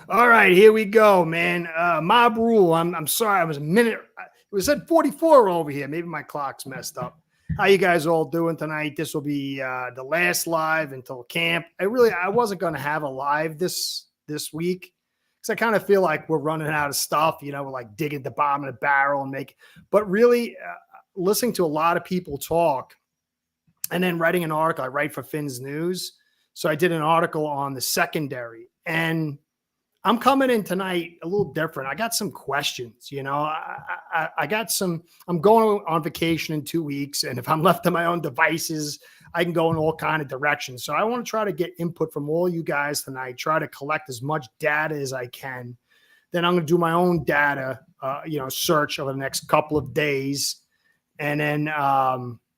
All right, here we go, man. Mob rule. I'm sorry, I was a minute. It was at 44 over here. Maybe my clock's messed up. How you guys all doing tonight? This will be the last live until camp. I wasn't going to have a live this week because I kind of feel like we're running out of stuff. You know, we're like digging at the bottom of the barrel and make. But really, listening to a lot of people talk, and then writing an article. I write for Finn's News, so I did an article on the secondary and. I'm coming in tonight a little different. I got some questions, you know, I got some, I'm going on vacation in 2 weeks. And if I'm left to my own devices, I can go in all kind of directions. So I want to try to get input from all you guys tonight, try to collect as much data as I can. Then I'm going to do my own data, search over the next couple of days. And then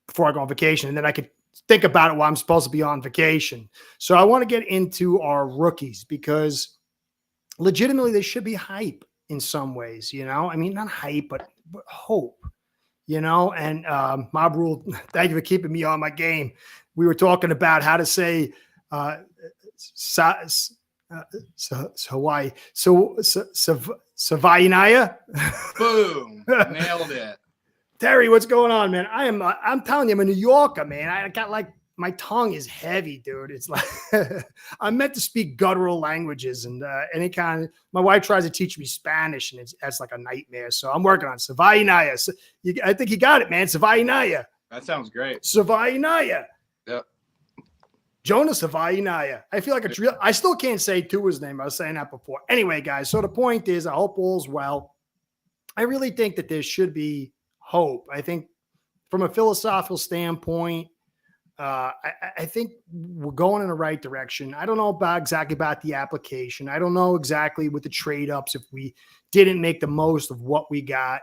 before I go on vacation, and then I could think about it while I'm supposed to be on vacation. So I want to get into our rookies because legitimately, they should be hype in some ways, you know? I mean, not hype, but hope, you know? And Mob Rule, thank you for keeping me on my game. We were talking about how to say Hawaii. Savainaya. Boom. Nailed it. Terry, what's going on, man? I'm telling you, I'm a New Yorker, man. I got like, my tongue is heavy, dude. It's like I'm meant to speak guttural languages and any kind of. My wife tries to teach me Spanish, and that's like a nightmare. So I'm working on Savainaya. So I think you got it, man. Savainaya. That sounds great. Savainaya. Yep. Jonah Savainaya. I feel like it's real. I still can't say Tua's name. I was saying that before. Anyway, guys. So the point is, I hope all's well. I really think that there should be hope. I think from a philosophical standpoint. I think we're going in the right direction. I don't know exactly about the application. I don't know exactly with the trade ups if we didn't make the most of what we got.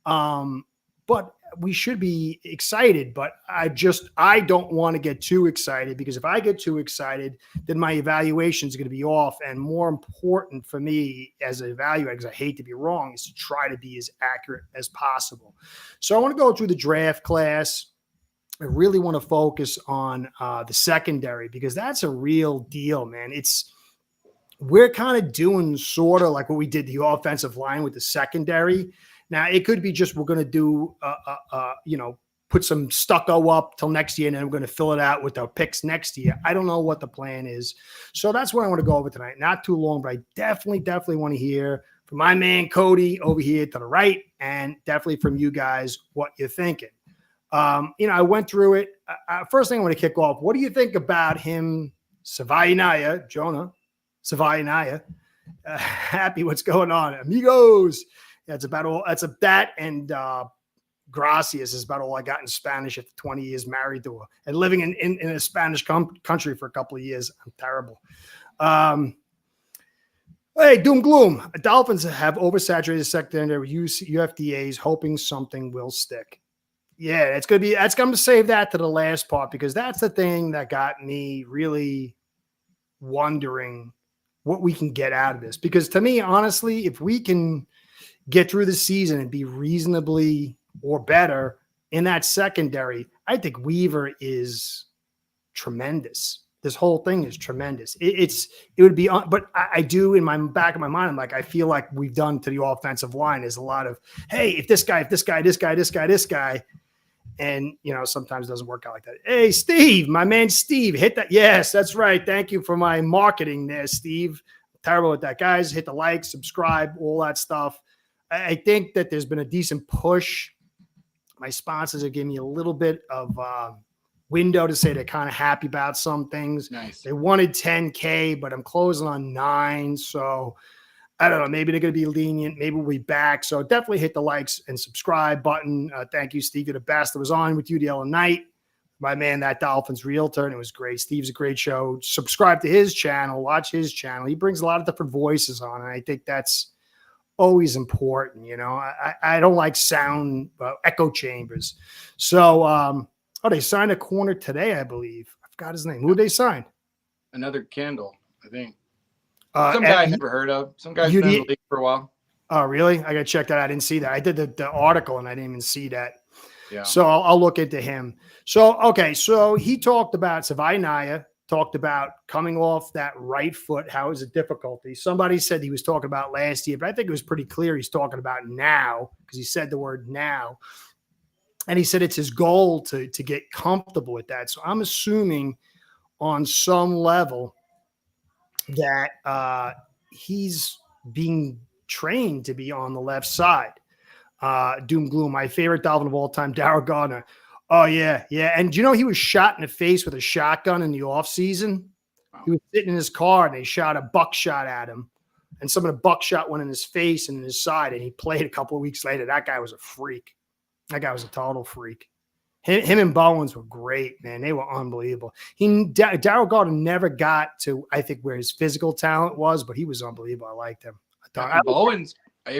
But we should be excited. But I don't want to get too excited because if I get too excited, then my evaluation is going to be off. And more important for me as an evaluator, because I hate to be wrong, is to try to be as accurate as possible. So I want to go through the draft class. I really want to focus on the secondary because that's a real deal, man. We're kind of doing sort of like what we did the offensive line with the secondary. Now it could be just we're going to do, put some stucco up till next year, and then we're going to fill it out with our picks next year. I don't know what the plan is, so that's what I want to go over tonight. Not too long, but I definitely want to hear from my man Cody over here to the right, and definitely from you guys what you're thinking. I went through it. First thing I want to kick off. What do you think about him, Savainaya, Jonah, Savainaya? Happy, what's going on, amigos? That's about all. That and gracias is about all I got in Spanish after 20 years married to her and living in a Spanish country for a couple of years. I'm terrible. Hey, doom gloom. Dolphins have oversaturated secondary with UFDAs, hoping something will stick. Yeah, that's going to save that to the last part because that's the thing that got me really wondering what we can get out of this. Because to me, honestly, if we can get through the season and be reasonably or better in that secondary, I think Weaver is tremendous. This whole thing is tremendous. It would be, but I do in my back of my mind, I'm like, I feel like we've done to the offensive line is a lot of, hey, if this guy, and, sometimes it doesn't work out like that. Hey, Steve, my man, Steve, hit that. Yes, that's right. Thank you for my marketing there, Steve. Terrible at that. Guys, hit the like, subscribe, all that stuff. I think that there's been a decent push. My sponsors are giving me a little bit of window to say they're kind of happy about some things. Nice. They wanted 10K, but I'm closing on 9. So I don't know. Maybe they're going to be lenient. Maybe we'll be back. So definitely hit the likes and subscribe button. Thank you, Steve. You're the best. I was on with you the other night. My man, that Dolphins Realtor, and it was great. Steve's a great show. Subscribe to his channel. Watch his channel. He brings a lot of different voices on, and I think that's always important. I don't like sound echo chambers. So, they signed a corner today, I believe. I forgot his name. Who did they sign? Another Kendall, I think. Some guy I never heard of. Some guy's been in the league for a while. Oh, really? I got to check that out. I didn't see that. I did the article, and I didn't even see that. Yeah. So I'll look into him. So, okay. So he talked about Savainaya, talked about coming off that right foot. How is it difficulty? Somebody said he was talking about last year, but I think it was pretty clear he's talking about now because he said the word now. And he said it's his goal to get comfortable with that. So I'm assuming on some level that he's being trained to be on the left side. Doom Gloom, my favorite Dolphin of all time, Darryl Gardner. Oh, yeah, yeah. And do you know he was shot in the face with a shotgun in the offseason? Wow. He was sitting in his car, and they shot a buckshot at him. And some of the buckshot went in his face and in his side, and he played a couple of weeks later. That guy was a freak. That guy was a total freak. Him and Bowens were great, man. They were unbelievable. Darryl Gardner never got to, I think, where his physical talent was, but he was unbelievable. I liked him. Bowens,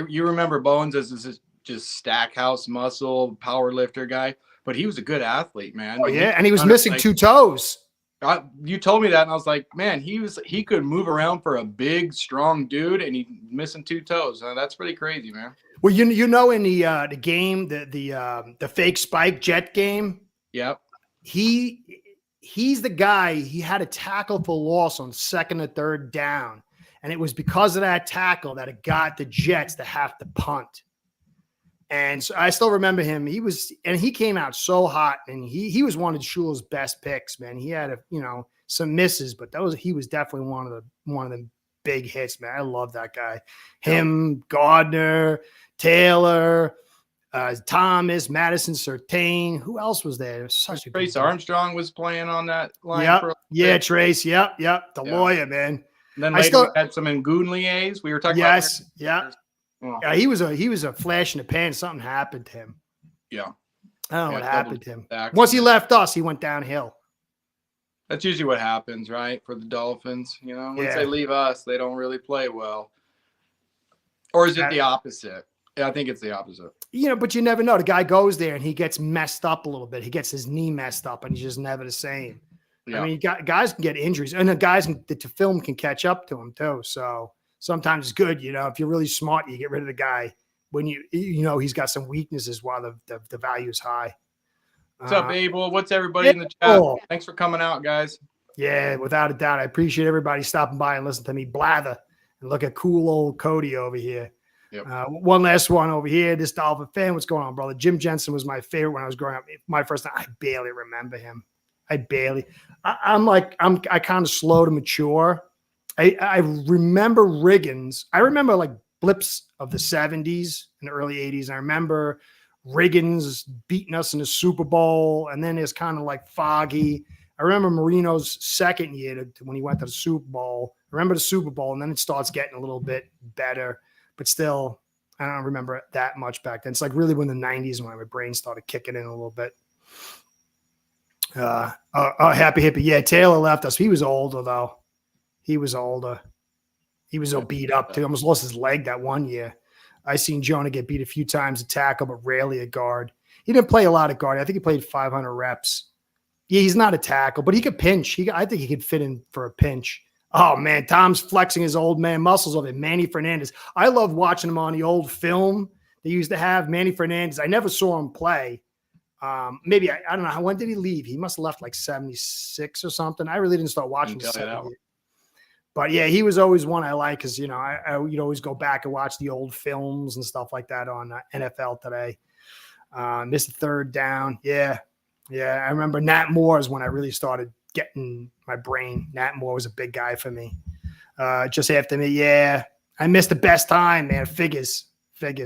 you remember Bowens as this just stackhouse muscle power lifter guy, but he was a good athlete, man. Oh, yeah, and he was missing two toes. You told me that, and I was like, man, he could move around for a big, strong dude, and he's missing two toes. That's pretty crazy, man. Well, you know, in the game, the fake spike jet game, yep, he's the guy. He had a tackle for loss on second or third down, and it was because of that tackle that it got the Jets to have to punt. And so I still remember him. He came out so hot, and he was one of Shule's best picks, man. He had some misses, but he was definitely one of the big hits, man. I love that guy. Him, Gardner, Taylor, Thomas, Madison, Surtain. Who else was there? Such a Trace Armstrong was playing on that line. Yep. Trace. Yep. The lawyer, man. And then later we had some Ngoonliers. We were talking about. Yes. Yeah. Oh. Yeah. He was a flash in the pan. Something happened to him. Yeah. I don't know what happened to him. Once he left us, he went downhill. That's usually what happens, right? For the Dolphins, once they leave us, they don't really play well. Or is it the opposite? Yeah, I think it's the opposite. But you never know. The guy goes there and he gets messed up a little bit. He gets his knee messed up and he's just never the same. Yeah. I mean, guys can get injuries, and the guys the film can catch up to him too. So sometimes it's good, if you're really smart, you get rid of the guy when he's got some weaknesses while the value is high. What's up, Abel? What's everybody in the chat? Thanks for coming out, guys. Yeah, without a doubt. I appreciate everybody stopping by and listening to me blather and look at cool old Cody over here. Yep. One last one over here. This Dolphin fan. What's going on, brother? Jim Jensen was my favorite when I was growing up. My first time, I barely remember him. I kind of slow to mature. I remember Riggins. I remember like blips of the 70s and early 80s. I remember Riggins beating us in the Super Bowl, and then it's kind of like foggy. I remember Marino's second year when he went to the Super Bowl. I remember the Super Bowl, and then it starts getting a little bit better, but still, I don't remember that much back then. It's like really when the 90s when my brain started kicking in a little bit. Happy Hippie. Yeah, Taylor left us. He was older, though. He was older. He was so beat up, too. Almost lost his leg that one year. I seen Jonah get beat a few times at tackle, but rarely a guard. He didn't play a lot of guard. I think he played 500 reps. Yeah, he's not a tackle, but he could pinch. I think he could fit in for a pinch. Oh, man, Tom's flexing his old man muscles over Manny Fernandez. I love watching him on the old film they used to have. Manny Fernandez, I never saw him play. Maybe, I don't know. When did he leave? He must have left like 76 or something. I really didn't start watching him. But, yeah, he was always one I like because, you'd always go back and watch the old films and stuff like that on NFL Today. Missed the third down. Yeah. I remember Nat Moore is when I really started getting my brain. Nat Moore was a big guy for me. Just after me, yeah. I missed the best time, man. Figures. Yeah,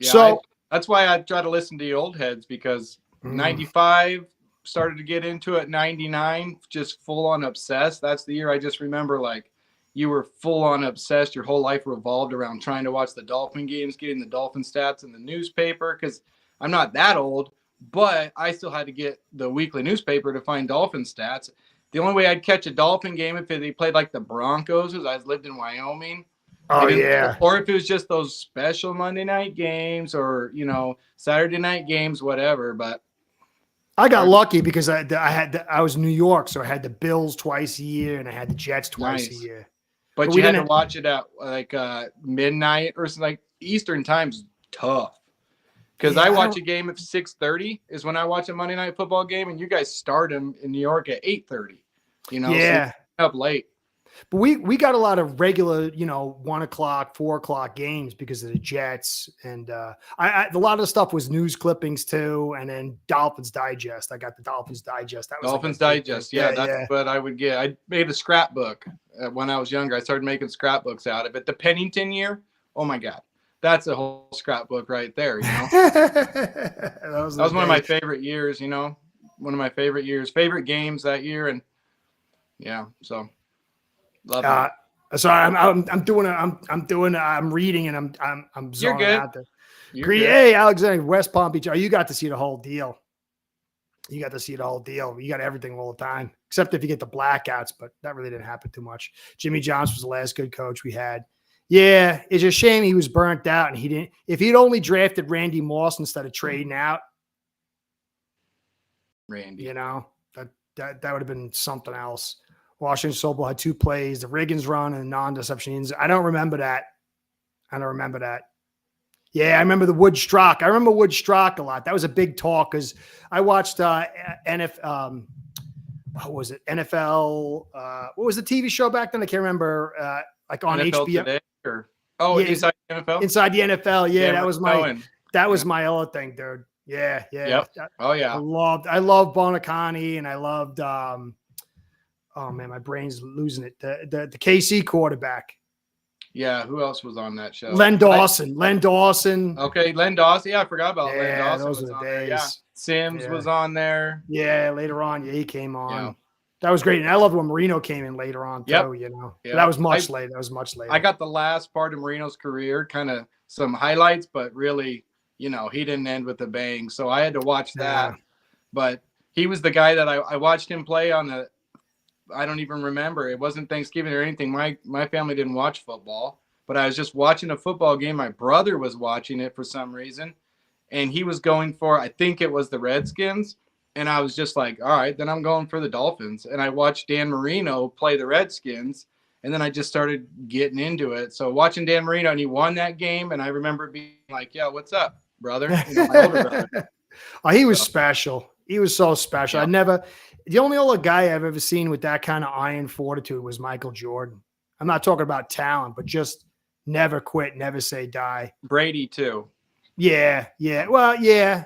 so that's why I try to listen to the old heads because 95 started to get into it. 99, just full on obsessed. That's the year I just remember like you were full on obsessed. Your whole life revolved around trying to watch the Dolphin games, getting the Dolphin stats in the newspaper. Because I'm not that old, but I still had to get the weekly newspaper to find Dolphin stats. The only way I'd catch a Dolphin game if they played like the Broncos is I lived in Wyoming. Oh, yeah. Or if it was just those special Monday night games or, Saturday night games, whatever. But I got lucky because I was in New York, so I had the Bills twice a year and I had the Jets twice a year. But you had to watch it at like midnight or something. Like Eastern time's tough. Because I watch a game at 6:30 is when I watch a Monday night football game, and you guys start them in New York at 8:30. So Yeah. up late. But we got a lot of regular, 1 o'clock, 4 o'clock games because of the Jets. And a lot of the stuff was news clippings too. And then Dolphins Digest. I got the Dolphins Digest. That was Dolphins like Digest. Yeah, that's yeah. what I would get. I made a scrapbook when I was younger. I started making scrapbooks out of it. The Pennington year. Oh my God. That's a whole scrapbook right there. that was one of my favorite years, one of my favorite years, favorite games that year. And yeah, so love it. Sorry, I'm reading and I'm You're zoning good. out there. You're good. Hey, Alexander, West Palm Beach. Oh, you got to see the whole deal. You got to see the whole deal. You got everything all the time, except if you get the blackouts, but that really didn't happen too much. Jimmy Johnson was the last good coach we had. Yeah, it's a shame he was burnt out and he didn't. If he'd only drafted Randy Moss instead of trading out, Randy, that would have been something else. Washington Sobel had 2 plays, the Riggins run and non-deception. I don't remember that. Yeah, I remember the Wood Strock. I remember Wood Strock a lot. That was a big talk because I watched NFL. What was it? NFL. What was the TV show back then? I can't remember. Like on NFL HBO. Today Inside the NFL. Inside the NFL. Yeah, that was my other thing, dude. Yeah. Yep. Oh yeah. I loved Bonacani and I loved. Oh man, my brain's losing it. The KC quarterback. Yeah, who else was on that show? Len Dawson. Okay, Len Dawson. Yeah, I forgot about Len Dawson. Those were the days. Yeah. Sims was on there. Yeah, later on, he came on. Yeah. That was great. And I loved when Marino came in later on, too, Yep. But that was much later. I got the last part of Marino's career, kind of some highlights, but really, he didn't end with a bang. So I had to watch that. Yeah. But he was the guy that I watched him play on I don't even remember. It wasn't Thanksgiving or anything. My family didn't watch football, but I was just watching a football game. My brother was watching it for some reason, and he was going for, I think it was the Redskins. And I was just like, all right, then I'm going for the Dolphins. And I watched Dan Marino play the Redskins, and then I just started getting into it. So watching Dan Marino, and he won that game, and I remember being like, yeah, what's up, brother? My older brother. Oh, he was special. He was so special. Yeah. The only other guy I've ever seen with that kind of iron fortitude was Michael Jordan. I'm not talking about talent, but just never quit, never say die. Brady too. Yeah. Well, yeah.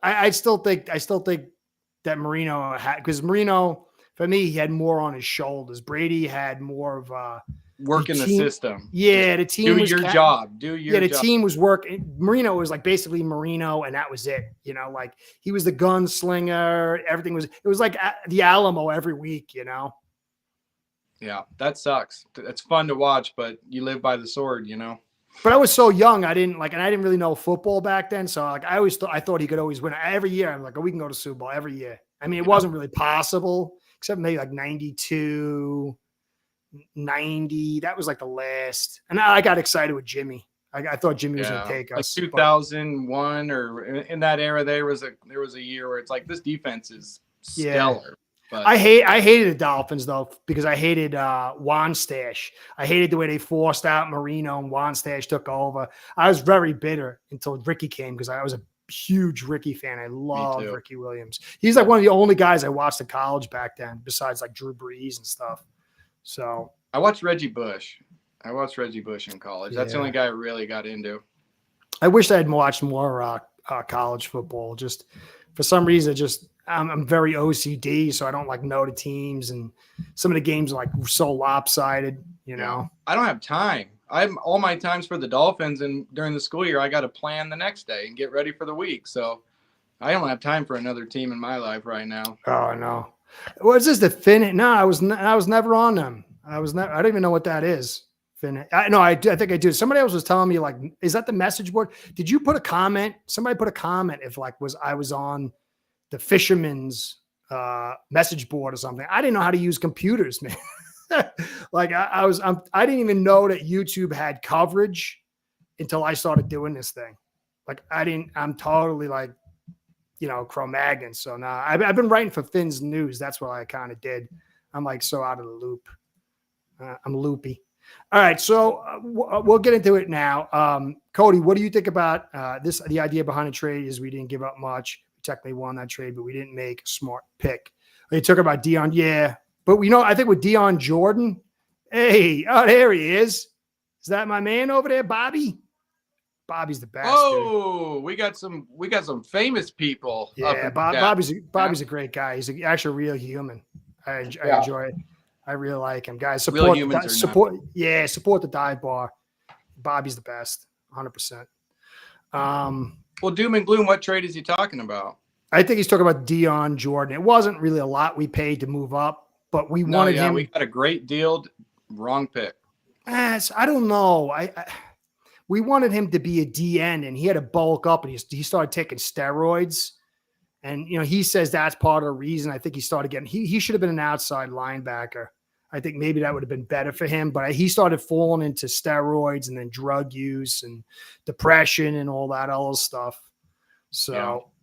I still think that Marino had, because Marino, for me, he had more on his shoulders. Brady had more of work in the system. Yeah, the team do your job. The team was working. Marino was like basically Marino, and that was it. Like he was the gunslinger. Everything was. It was like the Alamo every week. Yeah, that sucks. It's fun to watch, but you live by the sword. But I was so young, I didn't really know football back then. So like I thought he could always win every year. I'm like, we can go to Super Bowl every year. I mean, it wasn't really possible, except maybe like 92, 90. That was like the last. And I got excited with Jimmy. I thought Jimmy was going to take us. Like 2001 or in that era, there was a year where it's like this defense is stellar. Yeah. But I hated the Dolphins though, because I hated Wanstash. I hated the way they forced out Marino and Wanstash took over. I was very bitter until Ricky came, because I was a huge Ricky fan. I loved Ricky Williams. He's like one of the only guys I watched in college back then, besides like Drew Brees and stuff. So I watched Reggie Bush. In college. That's the only guy I really got into. I wish I had watched more college football. Just for some reason, I'm very OCD, so I don't like know the teams, and some of the games are like so lopsided, I don't have time. All my time's for the Dolphins, and during the school year, I got to plan the next day and get ready for the week. So I don't have time for another team in my life right now. Oh no, what is this? The Finn? No, I was never on them. I don't even know what that is. Finn? I think I do. Somebody else was telling me, like, is that the message board? Did you put a comment? Somebody put a comment if I was on the fisherman's message board or something. I didn't know how to use computers, man. Like I didn't even know that YouTube had coverage until I started doing this thing. Like I'm totally like, Cro-Magnon. So now I've been writing for Finn's News. That's what I kind of did. I'm like so out of the loop. I'm loopy. All right. So we'll get into it now. Cody, what do you think about this? The idea behind the trade is we didn't give up much. Technically won that trade, but we didn't make a smart pick. They took about Dion. Yeah. But I think with Dion Jordan, hey, oh, there he is. Is that my man over there, Bobby? Bobby's the best. Oh, dude. we got some famous people. Yeah, Bobby's a great guy. He's actually a real human. I enjoy it. I really like him, guys. Support the dive bar. Bobby's the best, 100%. Well, doom and gloom. What trade is he talking about? I think he's talking about Dion Jordan. It wasn't really a lot we paid to move up, but we wanted him. We got a great deal. Wrong pick. I don't know. We wanted him to be a DN, and he had to bulk up, and he started taking steroids. And, he says that's part of the reason. I think he started getting – he should have been an outside linebacker. I think maybe that would have been better for him. But he started falling into steroids and then drug use and depression and all that other stuff. So –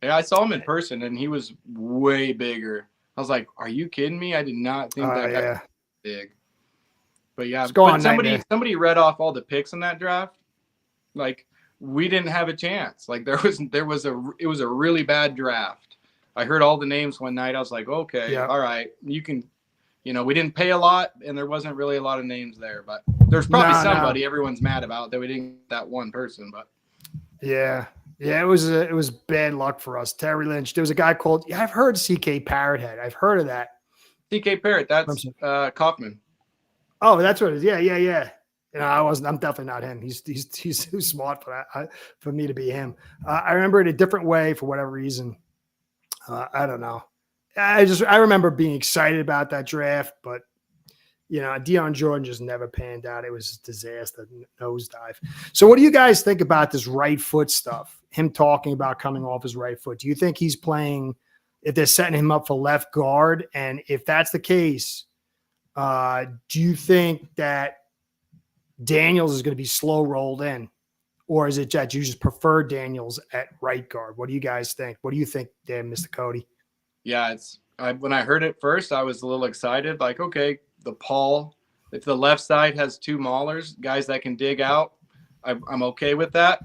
yeah, I saw him in person, and he was way bigger. I was like, "Are you kidding me? I did not think that guy was big." But yeah, somebody read off all the picks in that draft. Like, we didn't have a chance. Like, it was a really bad draft. I heard all the names one night. I was like, "Okay, all right, you can." We didn't pay a lot, and there wasn't really a lot of names there. But there's probably somebody everyone's mad about that we didn't get that one person. But yeah. Yeah, it was bad luck for us. Terry Lynch. There was a guy called. I've heard CK Parrothead. I've heard of that. CK Parrott. That's Kaufman. Oh, that's what it is. Yeah. I'm definitely not him. He's too smart for that. For me to be him. I remember it a different way for whatever reason. I don't know. I remember being excited about that draft, but Dion Jordan just never panned out. It was a disaster, nosedive. So what do you guys think about this right foot stuff? Him talking about coming off his right foot. Do you think he's playing, if they're setting him up for left guard? And if that's the case, do you think that Daniels is going to be slow rolled in? Or is it that you just prefer Daniels at right guard? What do you guys think? What do you think there, Mr. Cody? Yeah, when I heard it first, I was a little excited. Like, okay, if the left side has two maulers, guys that can dig out, I'm okay with that.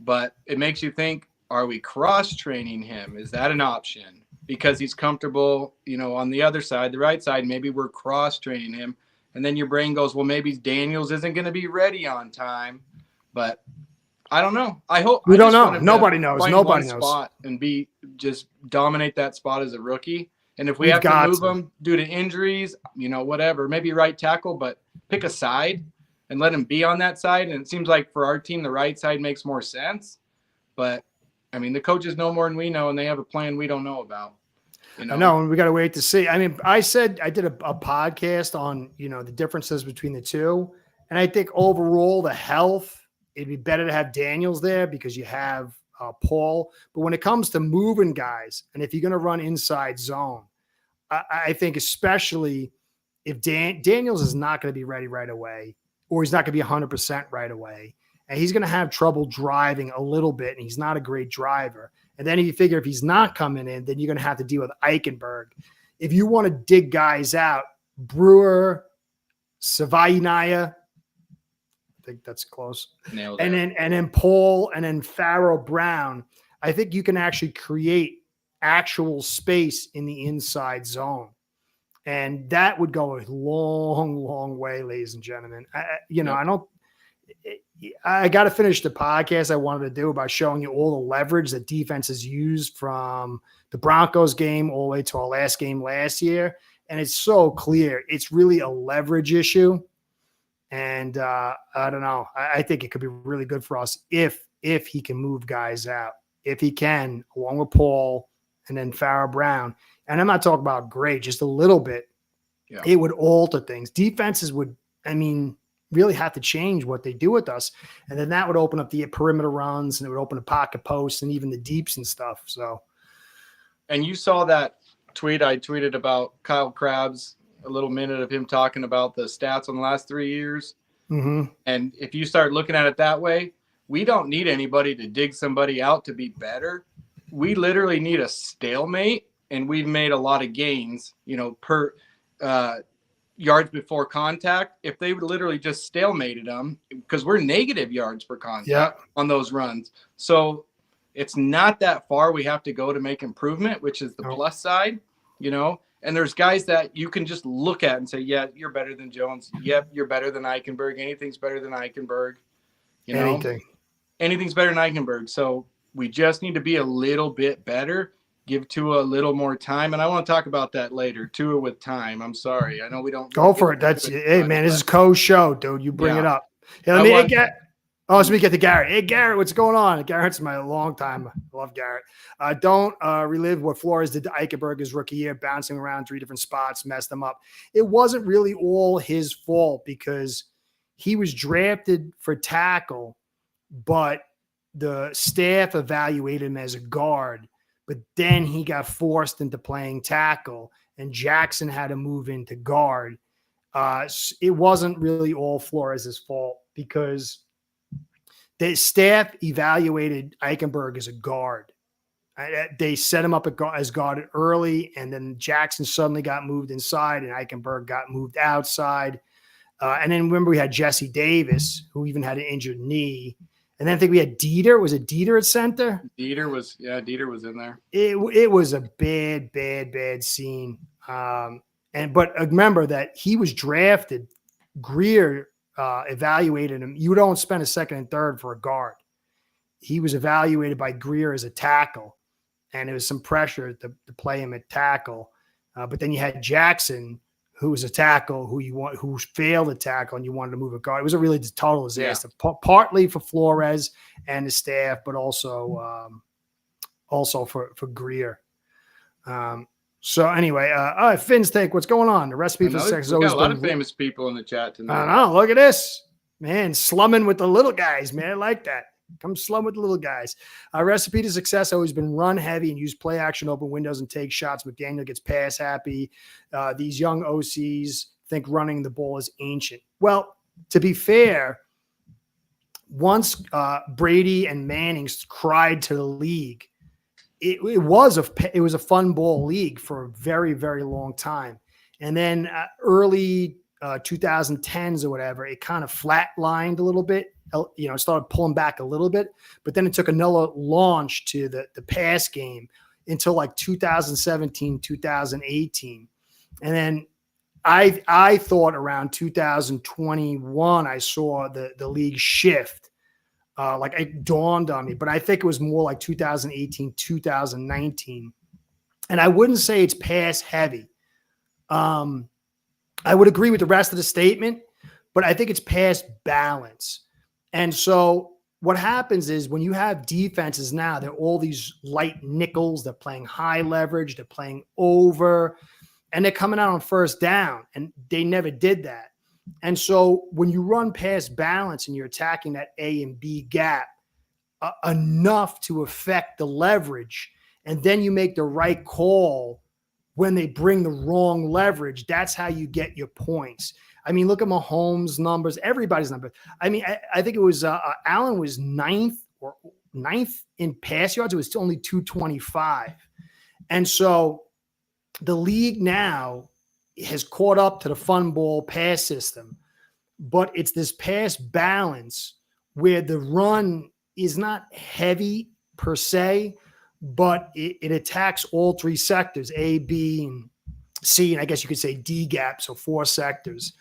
But it makes you think, are we cross-training him? Is that an option? Because he's comfortable, on the other side, the right side, maybe we're cross-training him. And then your brain goes, well, maybe Daniels isn't going to be ready on time. But I don't know. I hope we don't know. Nobody knows. Nobody knows. Spot and just dominate that spot as a rookie. And if we have to move him due to injuries, whatever, maybe right tackle, but pick a side and let him be on that side. And it seems like for our team, the right side makes more sense. But, the coaches know more than we know, and they have a plan we don't know about. I know, and we got to wait to see. I did a podcast on, the differences between the two. And I think overall, the health, it'd be better to have Daniels there because you have Paul. But when it comes to moving guys, and if you're going to run inside zone, I think especially if Daniels is not going to be ready right away, or he's not going to be 100% right away, and he's going to have trouble driving a little bit, and he's not a great driver. And then if you figure if he's not coming in, then you're going to have to deal with Eichenberg. If you want to dig guys out, Brewer, Savainaya, I think that's close. Nailed and it. then Paul, and then Farrell Brown. I think you can actually create actual space in the inside zone. And that would go a long, long way, ladies and gentlemen. I got to finish the podcast I wanted to do about showing you all the leverage that defenses used from the Broncos game all the way to our last game last year. And it's so clear. It's really a leverage issue. And I don't know. I think it could be really good for us if he can move guys out. If he can, along with Paul and then Farrah Brown. And I'm not talking about great, just a little bit. Yeah. It would alter things. Defenses would, really have to change what they do with us. And then that would open up the perimeter runs, and it would open the pocket posts and even the deeps and stuff. So. And you saw that tweet I tweeted about Kyle Krabs, a little minute of him talking about the stats on the last 3 years. Mm-hmm. And if you start looking at it that way, we don't need anybody to dig somebody out to be better. We literally need a stalemate, and we've made a lot of gains, per yards before contact. If they would literally just stalemated them, because we're negative yards per contact on those runs. So it's not that far we have to go to make improvement, which is the plus side. you know. And there's guys that you can just look at and say, yeah, you're better than Jones. Yep, you're better than Eichenberg. Anything's better than Eichenberg. You know, anything's better than Eichenberg. So we just need to be a little bit better, give Tua a little more time. And I want to talk about that later. Tua with time. I'm sorry. I know we don't go for it. That's hey man, this is co-show, dude. You bring it up. Hey, let me get. Oh, so we get to Garrett. Hey, Garrett, what's going on? Garrett's my long time. I love Garrett. Don't relive what Flores did to Eichenberg his rookie year, bouncing around 3 different spots, messed him up. It wasn't really all his fault because he was drafted for tackle, but the staff evaluated him as a guard. But then he got forced into playing tackle, and Jackson had to move into guard. It wasn't really all Flores' fault because the staff evaluated Eichenberg as a guard. They set him up as guard early, and then Jackson suddenly got moved inside, and Eichenberg got moved outside. And then remember, we had Jesse Davis, who even had an injured knee. And then I think we had Dieter. Was it Dieter at center? Dieter was in there. It was a bad scene. But remember that he was drafted. Greer evaluated him. You don't spend a second and third for a guard. He was evaluated by Greer as a tackle, and there was some pressure to play him at tackle. But then you had Jackson, who was a tackle, who failed a tackle, and you wanted to move a guard. It was a really total disaster, partly for Flores and the staff, but also for Greer. So anyway, Finn's take, what's going on? The recipe for sex is always a lot of famous people in the chat tonight. I know. Look at this, man, slumming with the little guys, man. I like that. Come slum with the little guys. Recipe to success always been run heavy and use play action, open windows, and take shots. McDaniel gets pass happy. These young OCs think running the ball is ancient. Well, to be fair, once Brady and Manning cried to the league, it was a fun ball league for a very, very long time. And then early 2010s or whatever, it kind of flatlined a little bit. It started pulling back a little bit, but then it took another launch to the pass game until like 2017, 2018. And then I thought around 2021, I saw the league shift. Like it dawned on me, but I think it was more like 2018, 2019. And I wouldn't say it's pass heavy. I would agree with the rest of the statement, but I think it's pass balance. And so what happens is when you have defenses now, they're all these light nickels, they're playing high leverage, they're playing over, and they're coming out on first down, and they never did that. And so when you run past balance and you're attacking that A and B gap enough to affect the leverage, and then you make the right call when they bring the wrong leverage, that's how you get your points. I mean, look at Mahomes' numbers, everybody's numbers. I mean, I think it was Allen was ninth in pass yards. It was only 225. And so the league now has caught up to the fun ball pass system, but it's this pass balance where the run is not heavy per se, but it attacks all 3 sectors, A, B, and C, and I guess you could say D gap, so 4 sectors.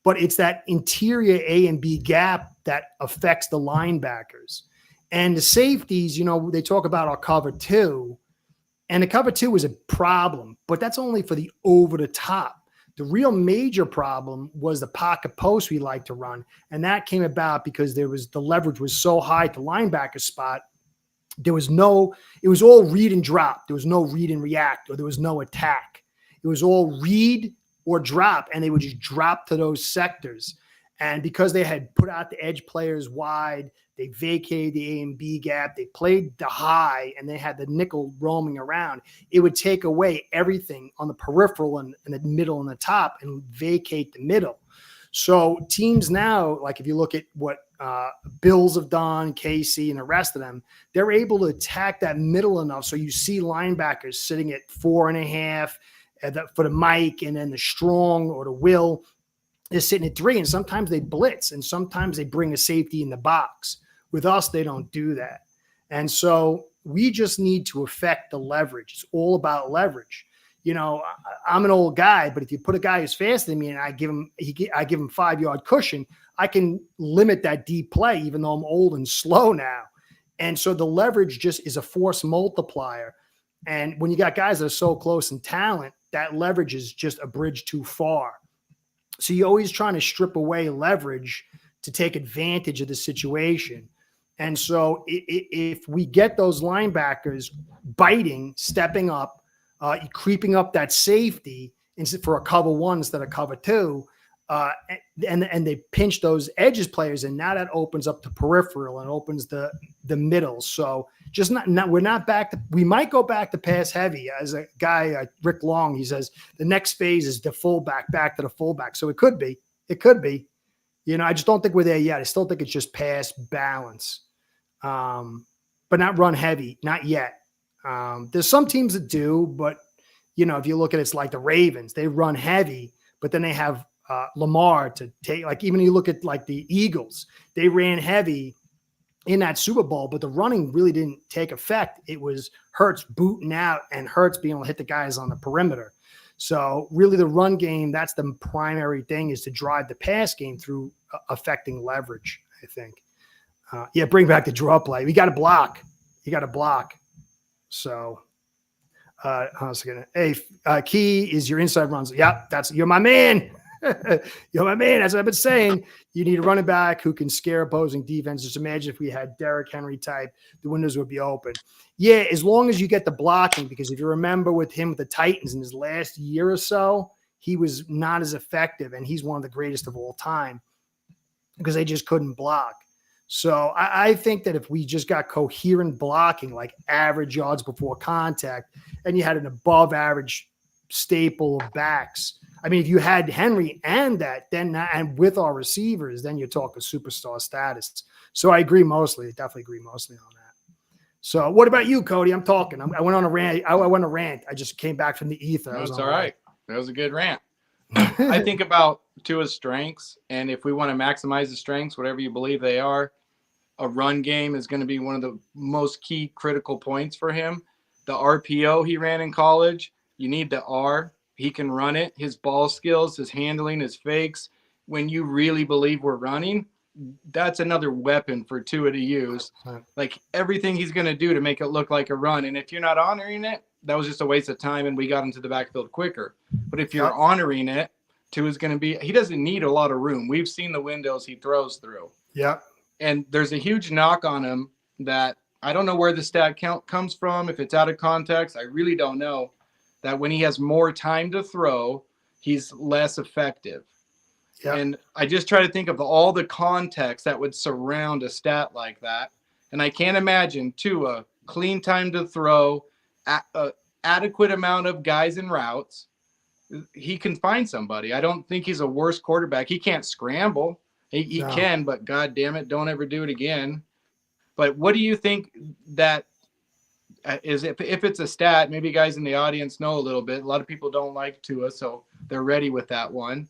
But it's that interior A and B gap that affects the linebackers. And the safeties, they talk about our cover 2, and the cover 2 is a problem, but that's only for the over the top. The real major problem was the pocket post we like to run, and that came about because the leverage was so high at the linebacker spot. It was all read and drop. There was no read and react, or there was no attack. It was all read or drop, and they would just drop to those sectors. And because they had put out the edge players wide, they vacated the A and B gap, they played the high, and they had the nickel roaming around. It would take away everything on the peripheral and the middle and the top and vacate the middle. So teams now, like if you look at what Bills have done, KC, and the rest of them, they're able to attack that middle enough. So you see linebackers sitting at 4.5 for the Mike, and then the Strong or the Will is sitting at 3. And sometimes they blitz, and sometimes they bring a safety in the box. With us, they don't do that. And so we just need to affect the leverage. It's all about leverage. I'm an old guy, but if you put a guy who's faster than me and I give him 5-yard cushion, I can limit that deep play, even though I'm old and slow now. And so the leverage just is a force multiplier. And when you got guys that are so close in talent, that leverage is just a bridge too far. So you're always trying to strip away leverage to take advantage of the situation. And so if we get those linebackers biting, stepping up, creeping up that safety for a cover one instead of cover two, and they pinch those edges players, and now that opens up the peripheral and opens the middle. So just we're not back to, we might go back to pass heavy. As a guy, Rick Long, he says the next phase is the fullback, back to the fullback. So it could be. I just don't think we're there yet. I still think it's just pass balance, but not run heavy, not yet. There's some teams that do, but if you look at it's like the Ravens, they run heavy, but then they have Lamar to take, like, even you look at like the Eagles, they ran heavy in that Super Bowl, but the running really didn't take effect. It was Hurts booting out and Hurts being able to hit the guys on the perimeter. So really the run game, that's the primary thing, is to drive the pass game through affecting leverage, I think. Bring back the draw play. You got to block. So key is your inside runs. Yeah, you're my man. You're my man. As I've been saying, you need a running back who can scare opposing defense. Just imagine if we had Derrick Henry type, the windows would be open. Yeah, as long as you get the blocking, because if you remember with him with the Titans in his last year or so, he was not as effective, and he's one of the greatest of all time because they just couldn't block. So I think that if we just got coherent blocking, like average yards before contact, and you had an above average staple of backs. I mean, if you had Henry and with our receivers, then you're talking superstar status. So I agree mostly. I definitely agree mostly on that. So what about you, Cody? I'm talking. I went on a rant. I went on a rant. I just came back from the ether. That's all right. That was a good rant. I think about Tua's strengths, and if we want to maximize the strengths, whatever you believe they are, a run game is going to be one of the most key critical points for him. The RPO he ran in college, you need the R. He can run it. His ball skills, his handling, his fakes. When you really believe we're running, that's another weapon for Tua to use. Like everything he's going to do to make it look like a run. And if you're not honoring it, that was just a waste of time, and we got into the backfield quicker. But if you're honoring it, Tua's going to be – he doesn't need a lot of room. We've seen the windows he throws through. Yeah. And there's a huge knock on him that I don't know where the stat count comes from. If it's out of context, I really don't know. That when he has more time to throw, he's less effective. Yep. And I just try to think of all the context that would surround a stat like that. And I can't imagine Tua, clean time to throw, adequate amount of guys in routes. He can find somebody. I don't think he's a worse quarterback. He can't scramble. He can, but God damn it, don't ever do it again. But what do you think that is, if it's a stat, maybe guys in the audience know a little bit. A lot of people don't like Tua, so they're ready with that one.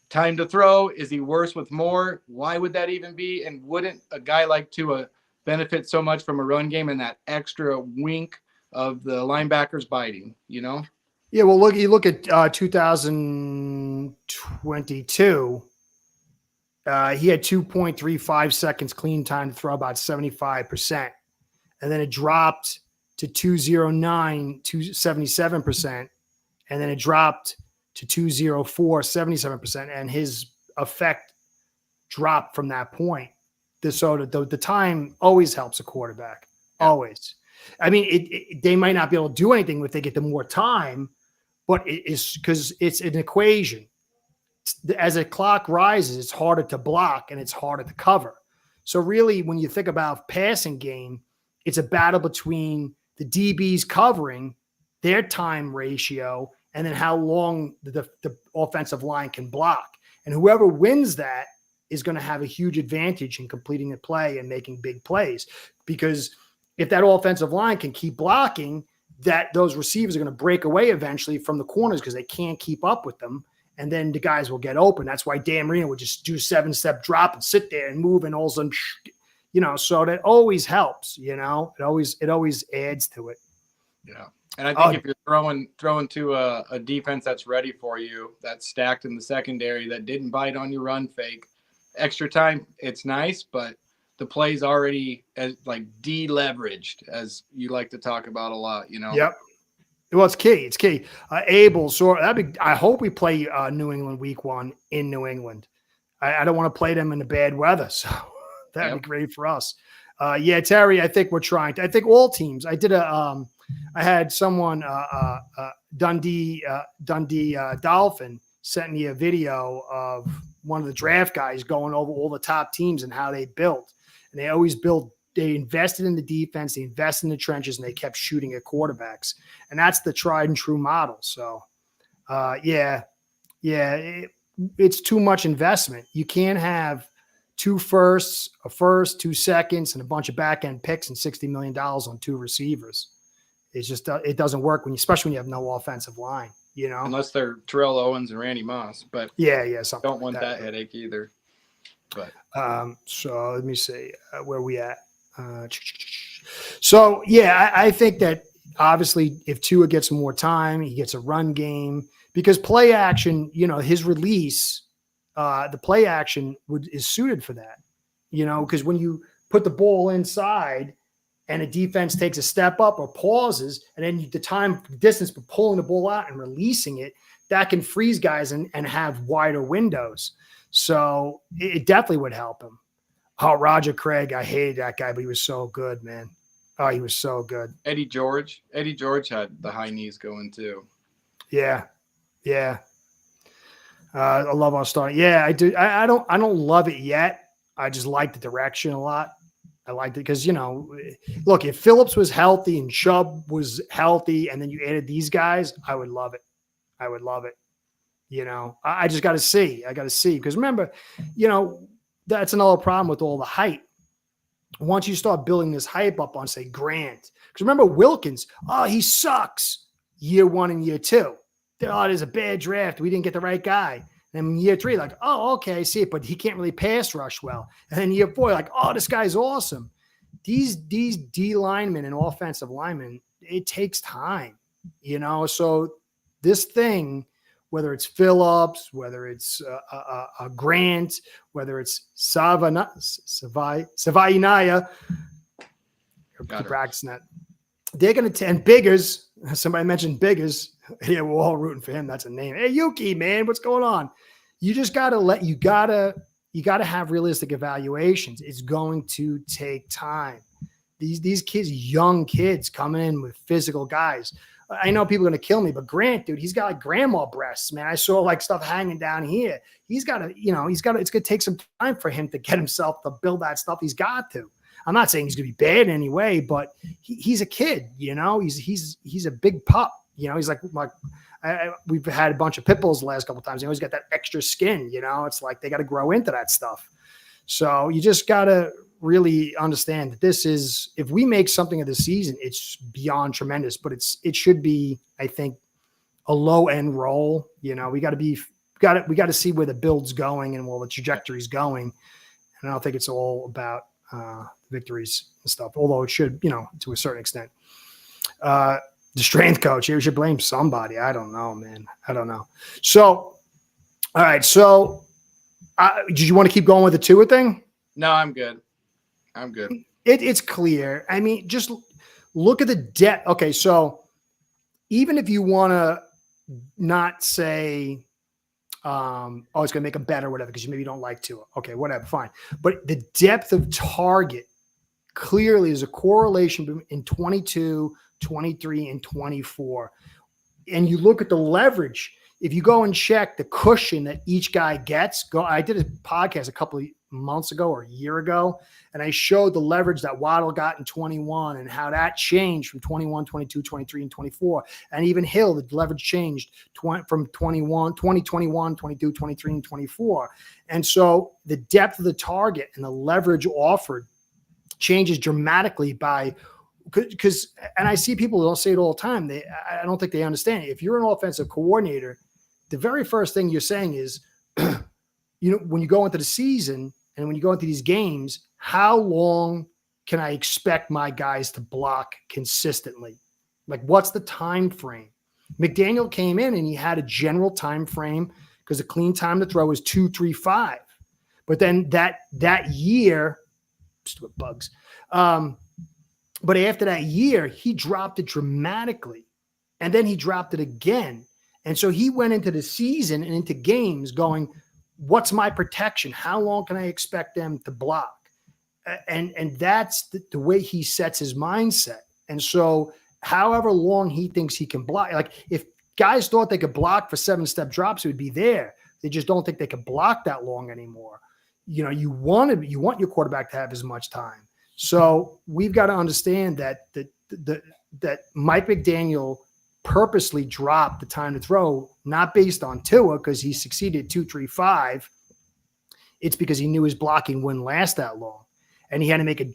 Time to throw, is he worse with more? Why would that even be? And wouldn't a guy like Tua benefit so much from a run game and that extra wink of the linebackers biting, Yeah, well, you look at 2022. He had 2.35 seconds clean time to throw, about 75%. And then it dropped to 209, 77%. And then it dropped to 204, 77%. And his effect dropped from that point. So the time always helps a quarterback. Always. I mean, they might not be able to do anything if they get the more time, but it's because it's an equation. As a clock rises, it's harder to block and it's harder to cover. So really, when you think about passing game, it's a battle between the DBs covering their time ratio and then how long the offensive line can block. And whoever wins that is going to have a huge advantage in completing the play and making big plays. Because if that offensive line can keep blocking, those receivers are going to break away eventually from the corners because they can't keep up with them. And then the guys will get open. That's why Dan Marino would just do 7-step drop and sit there and move, and all of a sudden, so that always helps. It always adds to it. Yeah. And I think if you're throwing to a defense that's ready for you, that's stacked in the secondary, that didn't bite on your run fake, extra time, it's nice, but the play's already as like deleveraged, as you like to talk about a lot, you know? Yep. Well, it's key. It's key. Abel, so I hope we play New England week 1 in New England. I don't want to play them in the bad weather, so that'd be great for us. Yeah, Terry, I think we're trying to. I think all teams. I had someone, Dundee Dolphin, sent me a video of one of the draft guys going over all the top teams and how they built. And they always built. They invested in the defense, they invested in the trenches, and they kept shooting at quarterbacks. And that's the tried and true model. So, it's too much investment. You can't have 2 firsts, a first, 2 seconds, and a bunch of back end picks and $60 million on 2 receivers. It's just it doesn't work especially when you have no offensive line. You know, unless they're Terrell Owens and Randy Moss. But don't want that headache either. But so let me see where we at. So yeah, I think that obviously if Tua gets more time, he gets a run game because play action, his release, the play action is suited for that, because when you put the ball inside and a defense takes a step up or pauses, and then the time distance for pulling the ball out and releasing it, that can freeze guys and have wider windows. So it definitely would help him. Oh, Roger Craig, I hated that guy, but he was so good, man. Oh, he was so good. Eddie George had the high knees going too. Yeah. I love our starting. Yeah, I do. I don't love it yet. I just like the direction a lot. I liked it because, look, if Phillips was healthy and Chubb was healthy and then you added these guys, I would love it. I just got to see. I got to see because remember, that's another problem with all the hype. Once you start building this hype up on, say, Grant, because remember Wilkins, he sucks year 1 and year 2. There's a bad draft. We didn't get the right guy. And then year 3, like, okay, I see it, but he can't really pass rush well. And then year 4, like, this guy's awesome. These D linemen and offensive linemen, it takes time, So this thing, whether it's Phillips, whether it's a Grant, whether it's Savainaya, keep practicing that. They're going to and Biggers. Somebody mentioned Biggers. Yeah, we're all rooting for him. That's a name. Hey, Yuki, man, what's going on? You just got to have realistic evaluations. It's going to take time. These kids, young kids coming in with physical guys. I know people are going to kill me, but Grant, dude, he's got like grandma breasts, man. I saw like stuff hanging down here. It's going to take some time for him to get himself to build that stuff. He's got to. I'm not saying he's going to be bad in any way, but he's a kid, he's a big pup. He's like we've had a bunch of pit bulls the last couple of times. He's got that extra skin, it's like they got to grow into that stuff. So you just got to really understand that this is, if we make something of the season, it's beyond tremendous, but it should be, I think, a low end roll. We got to see where the build's going and where the trajectory's going. And I don't think it's all about victories and stuff, although it should, to a certain extent. The strength coach, you should blame somebody. I don't know, man. I don't know. So, all right. So did you want to keep going with the Tua thing? No, I'm good. It's clear. I mean, just look at the depth. Okay, so even if you want to not say, it's going to make him better or whatever, because you maybe don't like Tua. Okay, whatever, fine. But the depth of target clearly is a correlation in 22, 23, and 24. And you look at the leverage. If you go and check the cushion that each guy gets, I did a podcast a couple of months ago or a year ago, and I showed the leverage that Waddle got in 21 and how that changed from 21, 22, 23, and 24. And even Hill, the leverage changed from 21, 22, 23, and 24. And so the depth of the target and the leverage offered changes dramatically because I see people don't say it all the time. I don't think they understand it. If you're an offensive coordinator, the very first thing you're saying is, when you go into the season and when you go into these games, how long can I expect my guys to block consistently? Like, what's the time frame? McDaniel came in and he had a general time frame because the clean time to throw is 2.35. But then that year, stupid bugs. But after that year, he dropped it dramatically. And then he dropped it again. And so he went into the season and into games going, what's my protection? How long can I expect them to block? And that's the way he sets his mindset. And so however long he thinks he can block, like if guys thought they could block for 7-step drops, it would be there. They just don't think they can block that long anymore. You know, you want your quarterback to have as much time. So we've got to understand that that Mike McDaniel purposely dropped the time to throw, not based on Tua because he succeeded 2.35. It's because he knew his blocking wouldn't last that long. And he had to make a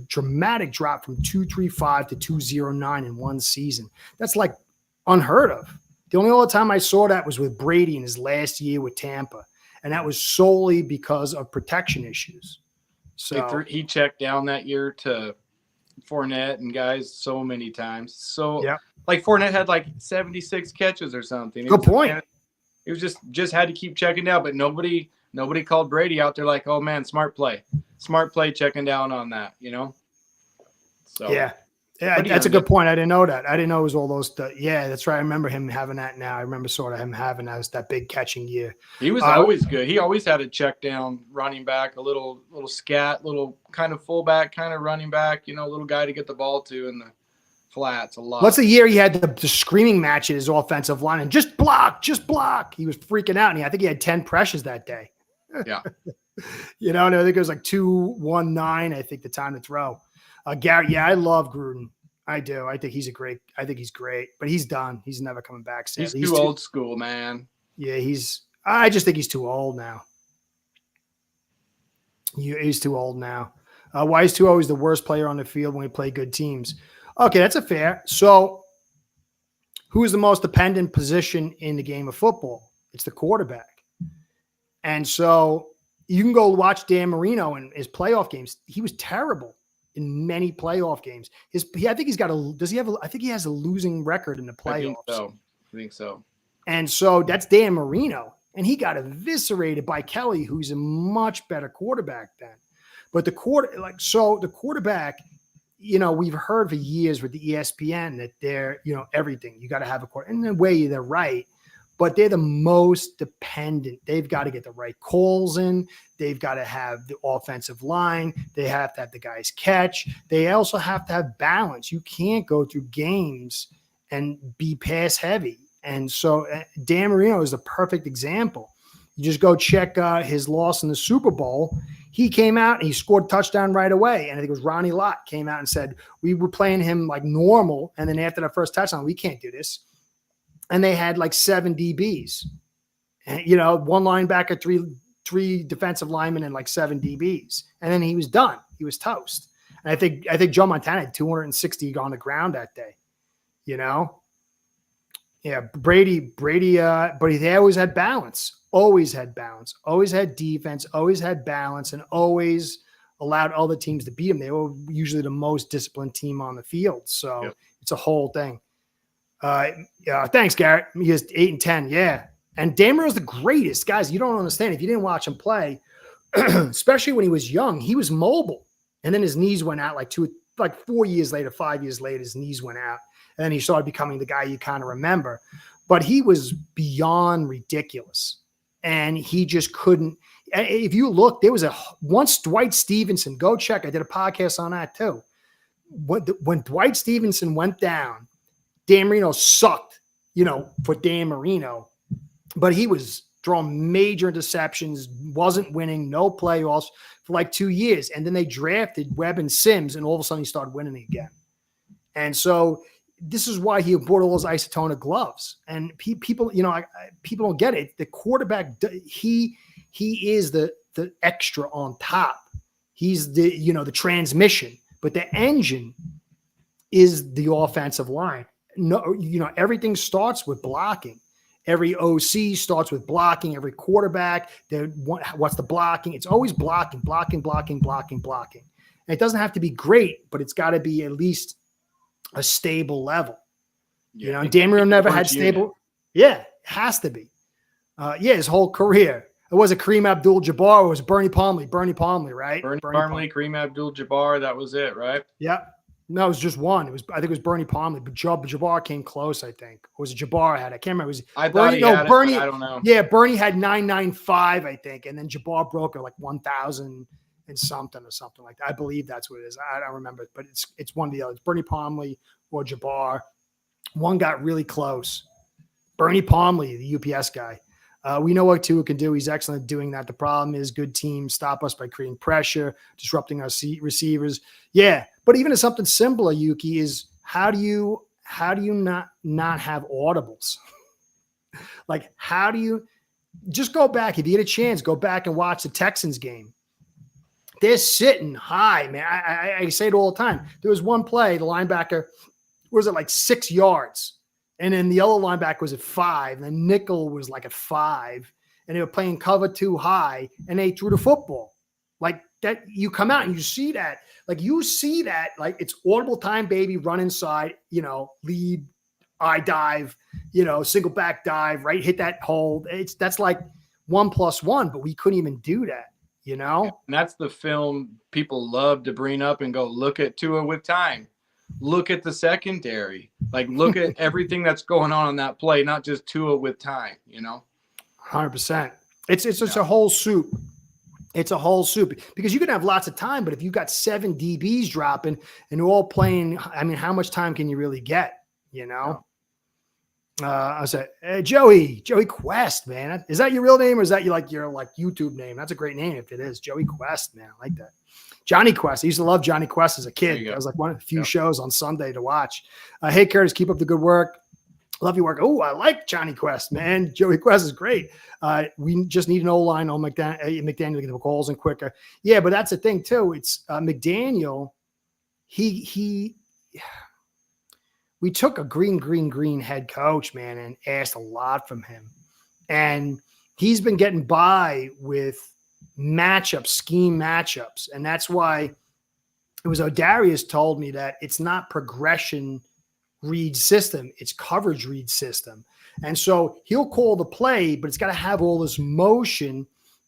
dramatic drop from 2.35 to 2.09 in one season. That's like unheard of. The only other time I saw that was with Brady in his last year with Tampa. And that was solely because of protection issues. So he checked down that year to Fournette and guys so many times. So yeah. Like Fournette had like 76 catches or something. Good point. It was just had to keep checking down, but nobody called Brady out there like, oh man, smart play checking down on that, you know? So yeah, that's a good point. I didn't know that. I didn't know it was all those. Yeah, that's right. I remember him having that now. I remember sort of him having that big catching year. He was always good. He always had a check down running back, a little scat, little kind of fullback, kind of running back, you know, little guy to get the ball to in the flats a lot. What's the year he had the screaming match at his offensive line and just block. He was freaking out. And I think he had 10 pressures that day. Yeah. You know, and I think it was like 2.19, I think the time to throw. Garrett, yeah, I love Gruden. I do. I think he's great. But he's done. He's never coming back. Sadly. He's too old school, man. Yeah, I just think he's too old now. He's too old now. Why is Tua always the worst player on the field when we play good teams? Okay, that's a fair. So who is the most dependent position in the game of football? It's the quarterback. And so you can go watch Dan Marino in his playoff games. He was terrible in many playoff games. I think he has a losing record in the playoffs. I think so. And so that's Dan Marino. And he got eviscerated by Kelly, who's a much better quarterback then. But the quarterback, you know, we've heard for years with the ESPN that they're, you know, everything. You got to have a quarterback. And in a way, they're right. But they're the most dependent. They've got to get the right calls in. They've got to have the offensive line. They have to have the guys catch. They also have to have balance. You can't go through games and be pass heavy. And so Dan Marino is a perfect example. You just go check his loss in the Super Bowl. He came out and he scored a touchdown right away. And I think it was Ronnie Lott came out and said, we were playing him like normal. And then after the first touchdown, we can't do this. And they had like 7 DBs, and, you know, 1 linebacker, three defensive linemen, and like 7 DBs. And then he was done. He was toast. And I think Joe Montana had 260 on the ground that day, you know? Yeah. Brady, but he always had balance, always had defense, always had balance, and always allowed other teams to beat him. They were usually the most disciplined team on the field. So It's a whole thing. Yeah, thanks, Garrett. He is 8-10. Yeah. And Dan Marino's the greatest. Guys, you don't understand. If you didn't watch him play, especially when he was young, he was mobile. And then his knees went out like 4 years later, 5 years later, his knees went out. And then he started becoming the guy you kind of remember. But he was beyond ridiculous. And he just couldn't. If you look, there was once Dwight Stevenson, go check. I did a podcast on that too. When Dwight Stevenson went down, Dan Marino sucked, you know, for Dan Marino, but he was throwing major interceptions, wasn't winning, no playoffs for like 2 years. And then they drafted Webb and Sims, and all of a sudden he started winning again. And so this is why he bought all those Isotonic gloves. And people, you know, people don't get it. The quarterback, he is the extra on top. He's the transmission, but the engine is the offensive line. No, you know, everything starts with blocking. Every OC starts with blocking. Every quarterback, what's the blocking? It's always blocking. And it doesn't have to be great, but it's got to be at least a stable level. You know, Dan Marino never had stable. Yeah, it has to be. His whole career. It wasn't Kareem Abdul-Jabbar. It was Bernie Palmley. Bernie Palmley, right? Bernie Palmley, Kareem Abdul-Jabbar. That was it, right? Yep. No, it was just one. I think it was Bernie Palmley, but Jabbar came close, I think. Or was it Jabbar had? I can't remember. It was I Bernie, thought he had Bernie, it, I don't know. Yeah, Bernie had 995, I think, and then Jabbar broke it like 1,000 and something or something like that. I believe that's what it is. I don't remember, but it's one of the others. Bernie Palmley or Jabbar. One got really close. Bernie Palmley, the UPS guy. We know what Tua can do. He's excellent at doing that. The problem is good teams stop us by creating pressure, disrupting our receivers. Yeah, but even something simpler, Yuki, is how do you not have audibles? Like, how do you just go back? If you get a chance, go back and watch the Texans game. They're sitting high, man. I say it all the time. There was one play, the linebacker was at like 6 yards. And then the other linebacker was at 5. And the nickel was like at 5. And they were playing cover 2 high. And they threw the football. Like that, you come out and you see that. Like it's audible time, baby, run inside, lead, eye dive, single back dive, right? Hit that hole. That's like 1+1, but we couldn't even do that, And that's the film people love to bring up and go, look at Tua with time. Look at the secondary. Like, look at everything that's going on that play, not just Tua with time, 100%. It's just a whole soup. It's a whole soup because you can have lots of time, but if you've got 7 DBs dropping and they're all playing, I mean, how much time can you really get, I said, Joey Quest, man. Is that your real name or is that your YouTube name? That's a great name if it is. Joey Quest, man. I like that. Johnny Quest. I used to love Johnny Quest as a kid. That was like one of the few shows on Sunday to watch. Hey, Curtis, keep up the good work. Love your work. Oh, I like Johnny Quest, man. Joey Quest is great. We just need an O-line on McDaniel to get the calls in quicker. Yeah, but that's the thing too. It's McDaniel. We took a green head coach, man, and asked a lot from him. And he's been getting by with scheme matchups. And that's why it was O'Darius told me that it's not progression read system, it's coverage read system. And so he'll call the play, but it's got to have all this motion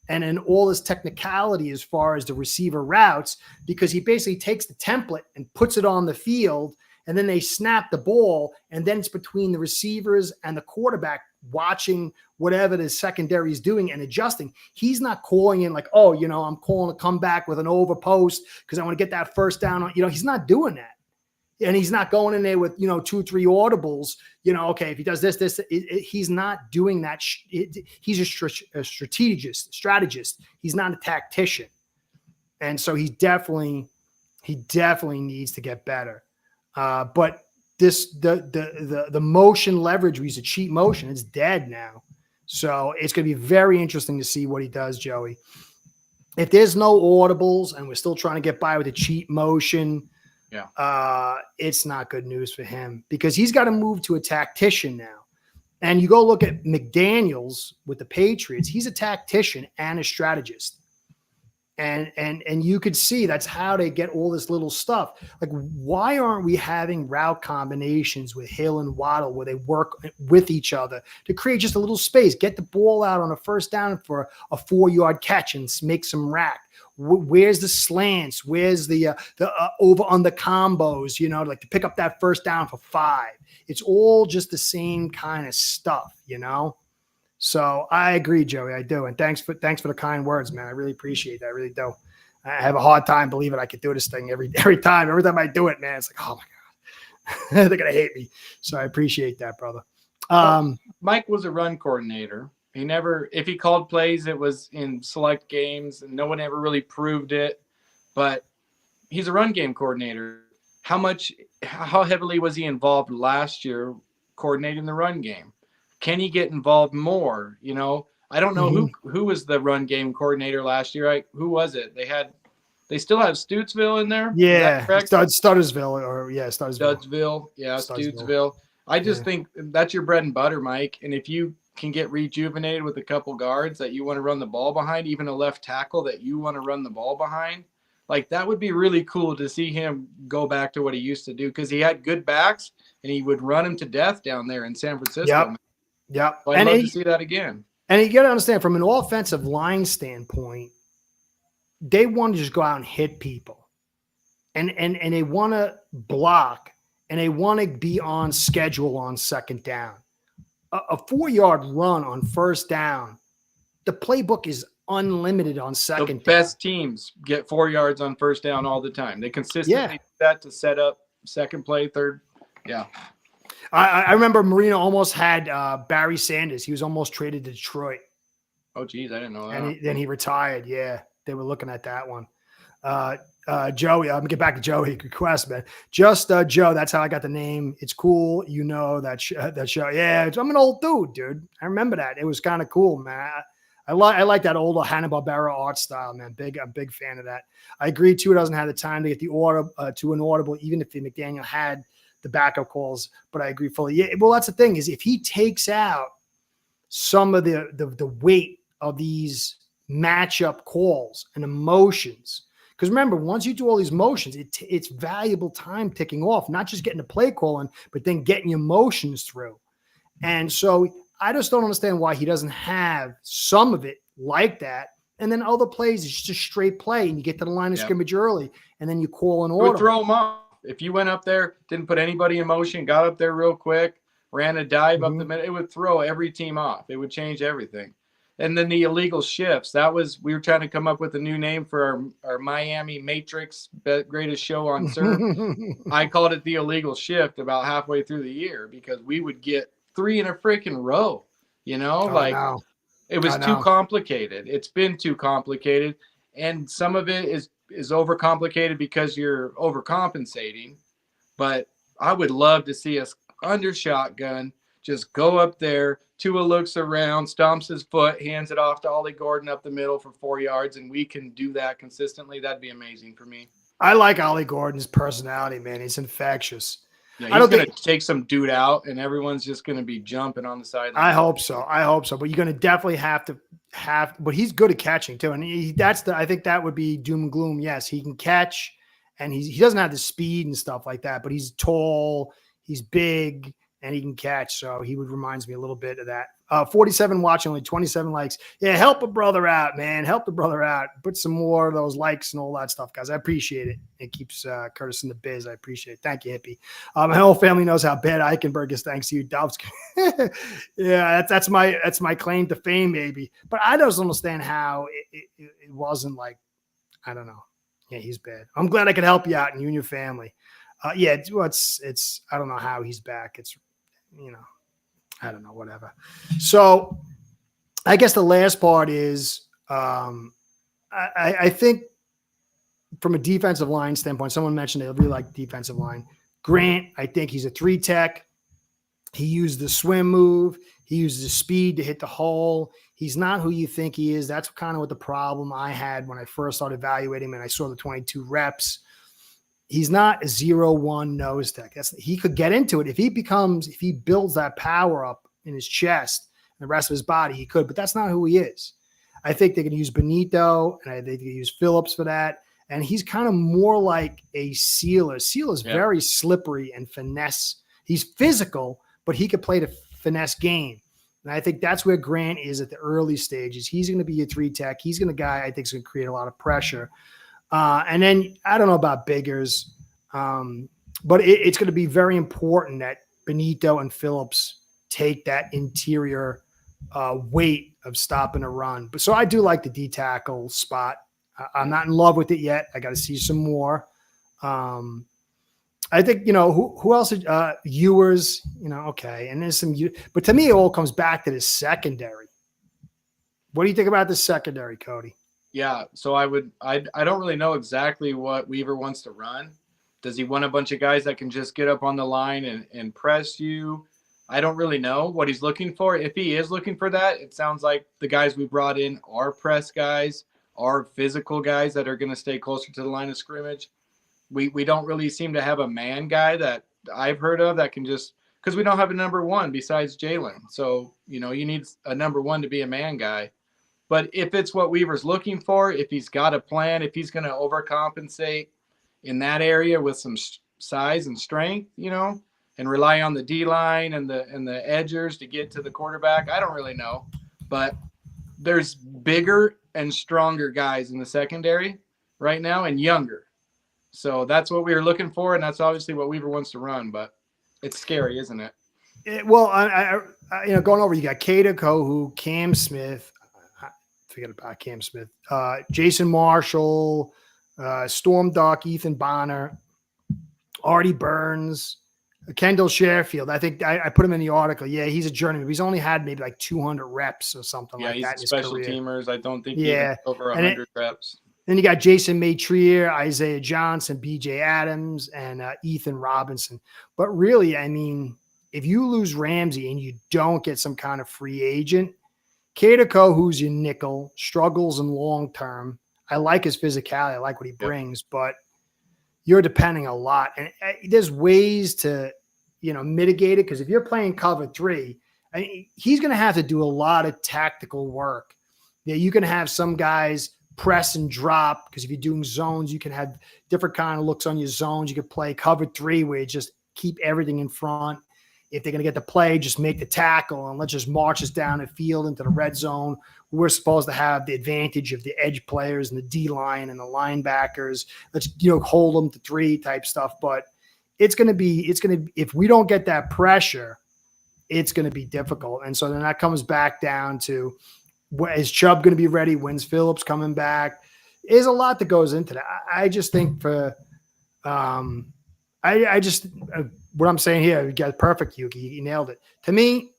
and then all this technicality as far as the receiver routes, because he basically takes the template and puts it on the field, and then they snap the ball, and then it's between the receivers and the quarterback watching whatever the secondary is doing and adjusting. He's not calling in like, I'm calling a comeback with an over post because I want to get that first down. He's not doing that. And he's not going in there with, 2, 3 audibles, okay, if he does this, he's not doing that. He's a strategist. He's not a tactician. And so he definitely needs to get better. But the motion leverage, we use a cheat motion. It's dead now. So it's going to be very interesting to see what he does, Joey. If there's no audibles and we're still trying to get by with a cheat motion, it's not good news for him because he's got to move to a tactician now. And you go look at McDaniels with the Patriots. He's a tactician and a strategist. And you could see that's how they get all this little stuff. Like, why aren't we having route combinations with Hill and Waddle where they work with each other to create just a little space, get the ball out on a first down for a 4-yard catch and make some rack? Where's the slants? Where's the over on the combos, like to pick up that first down for 5? It's all just the same kind of stuff, So I agree, Joey. I do. And thanks for the kind words, man. I really appreciate that. I really do. I have a hard time believing I could do this thing every time. Every time I do it, man, it's like, oh my God, they're going to hate me. So I appreciate that, brother. Mike was a run coordinator. If he called plays, it was in select games and no one ever really proved it, but he's a run game coordinator. How heavily was he involved last year coordinating the run game? Can he get involved more? I don't know who was the run game coordinator last year. Who was it? They still have Stutesville in there. Yeah. Stuttersville Stuttersville. Yeah. Stutesville. I just think that's your bread and butter, Mike. And if you can get rejuvenated with a couple guards that you want to run the ball behind, even a left tackle that you want to run the ball behind, Like that would be really cool to see him go back to what he used to do, because he had good backs and he would run him to death down there in San Francisco. Yep. Yep. So I'd love to see that again. And you got to understand, from an offensive line standpoint, they want to just go out and hit people, and they want to block, and they want to be on schedule on second down. A 4-yard run on first down, the playbook is unlimited on second down. The best teams get 4 yards on first down all the time. They consistently do that to set up second play, third. Yeah. I remember Marino almost had Barry Sanders. He was almost traded to Detroit. Oh, geez, I didn't know that. And then he retired. Yeah, they were looking at that one. Joey, I'm gonna get back to Joey. Good question, man. Just Joe. That's how I got the name. It's cool, you know that show. Yeah, I'm an old dude. I remember that. It was kind of cool, man. I like that old Hanna-Barbera art style, man. I'm a big fan of that. I agree. Tua doesn't have the time to get the order to an audible, even if McDaniel had the backup calls. But I agree fully. Yeah, well, that's the thing, is if he takes out some of the weight of these matchup calls and emotions. Because remember, once you do all these motions, it's valuable time ticking off, not just getting the play calling, but then getting your motions through. And so I just don't understand why he doesn't have some of it like that. And then other plays, it's just a straight play, and you get to the line of scrimmage early, and then you call an order. Throw them off. If you went up there, didn't put anybody in motion, got up there real quick, ran a dive up the middle, it would throw every team off. It would change everything. And then the illegal shifts. We were trying to come up with a new name for our Miami Matrix greatest show on surf. I called it the illegal shift about halfway through the year, because we would get 3 in a freaking row, you know, it was too complicated. It's been too complicated. And some of it is overcomplicated because you're overcompensating. But I would love to see us under shotgun, just go up there. Tua looks around, stomps his foot, hands it off to Ollie Gordon up the middle for 4 yards, and we can do that consistently. That'd be amazing for me. I like Ollie Gordon's personality, man. He's infectious. Yeah, he's going to take some dude out, and everyone's just going to be jumping on the sideline. I hope so. But you're going to definitely have to but he's good at catching too. And I think that would be doom and gloom. Yes, he can catch, and he doesn't have the speed and stuff like that, but he's tall, he's big, and he can catch. So he reminds me a little bit of that. 47 watching, only 27 likes. Yeah, help a brother out, man. Help the brother out. Put some more of those likes and all that stuff, guys. I appreciate it. It keeps Curtis in the biz. I appreciate it. Thank you, Hippie. My whole family knows how bad Eichenberg is, thanks to you, Dobbs. Yeah, that's my claim to fame, maybe. But I don't understand how it wasn't like, I don't know. Yeah, he's bad. I'm glad I could help you out, and you and your family. Yeah, it's I don't know how he's back. It's, you know, I don't know, whatever. So I guess the last part is I think from a defensive line standpoint, someone mentioned they really like defensive line. Grant, I think he's a 3-tech. He used the swim move. He used the speed to hit the hole. He's not who you think he is. That's kind of what the problem I had when I first started evaluating him and I saw the 22 reps. He's not a 0-1 nose tech. He could get into it. If he builds that power up in his chest and the rest of his body, he could, but that's not who he is. I think they can use Benito, and I think they can use Phillips for that. And he's kind of more like a Sealer. Sealer's very slippery and finesse. He's physical, but he could play the finesse game. And I think that's where Grant is at the early stages. He's going to be a 3-tech. He's going to guy I think is going to create a lot of pressure. And then I don't know about Biggers, but it's going to be very important that Benito and Phillips take that interior weight of stopping a run. But so I do like the D tackle spot. I'm not in love with it yet. I got to see some more. I think, who else? Ewers, okay. And there's some, but to me, it all comes back to the secondary. What do you think about the secondary, Cody? Yeah, so I don't really know exactly what Weaver wants to run. Does he want a bunch of guys that can just get up on the line and press you? I don't really know what he's looking for. If he is looking for that, it sounds like the guys we brought in are press guys, are physical guys that are going to stay closer to the line of scrimmage. We don't really seem to have a man guy that I've heard of that can just – because we don't have a number one besides Jalen. So, you need a number one to be a man guy. But if it's what Weaver's looking for, if he's got a plan, if he's going to overcompensate in that area with some size and strength, and rely on the D line and the edgers to get to the quarterback, I don't really know. But there's bigger and stronger guys in the secondary right now and younger. So that's what we were looking for, and that's obviously what Weaver wants to run. But it's scary, isn't it? Well, I going over, you got Kato Kohu, Cam Smith. Forget about Cam Smith. Jason Marshall, Storm Duck, Ethan Bonner, Artie Burns, Kendall Sherfield. I think I put him in the article. Yeah, he's a journeyman. He's only had maybe like 200 reps or something like that. Yeah, he's special teamers. I don't think he over 100 reps. Then you got Jason Maitrier, Isaiah Johnson, BJ Adams, and Ethan Robinson. But really, I mean, if you lose Ramsey and you don't get some kind of free agent, Kato, who's your nickel, struggles in long term. I like his physicality. I like what he brings, but you're depending a lot. And there's ways to, mitigate it. Because if you're playing cover 3, he's going to have to do a lot of tactical work. Yeah, you can have some guys press and drop, because if you're doing zones, you can have different kind of looks on your zones. You could play cover 3 where you just keep everything in front. If they're going to get the play, just make the tackle and let's just march us down the field into the red zone. We're supposed to have the advantage of the edge players and the D line and the linebackers. Let's, hold them to 3 type stuff. But if we don't get that pressure, it's going to be difficult. And so then that comes back down to, is Chubb going to be ready? When's Phillips coming back? There's a lot that goes into that. I just think what I'm saying here, you got it perfect, Yuki. You nailed it. To me,